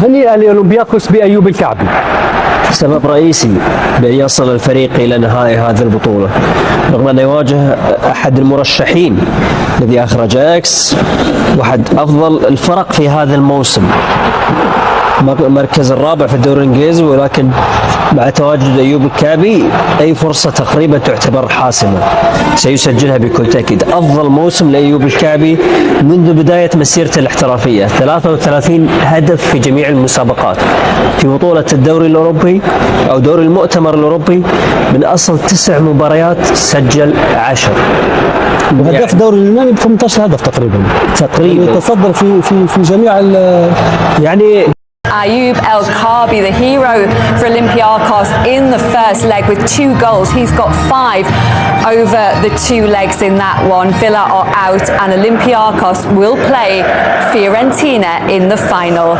هنيئا لأولمبياكوس بأيوب الكعبي. سبب رئيسي بأن يصل الفريق إلى نهائي هذه البطولة رغم أن يواجه أحد المرشحين الذي أخرج أكس واحد أفضل الفرق في هذا الموسم، المركز الرابع في الدوري الإنجليزي، ولكن مع تواجد أيوب الكعبي أي فرصة تقريبا تعتبر حاسمة سيسجلها بكل تأكيد. أفضل موسم لأيوب الكعبي منذ بداية مسيرته الاحترافية، 33 هدف في جميع المسابقات في بطولة الدوري الأوروبي أو دوري المؤتمر الأوروبي، من أصل 9 مباريات سجل 10. وهداف الدوري اليوناني ب 18 هدف تقريبا يتصدر في جميع يعني. Ayoub El Kaabi, the hero for Olympiacos in the first leg with 2 goals. He's got 5 over the 2 legs in that one. Villa are out and Olympiacos will play Fiorentina in the final.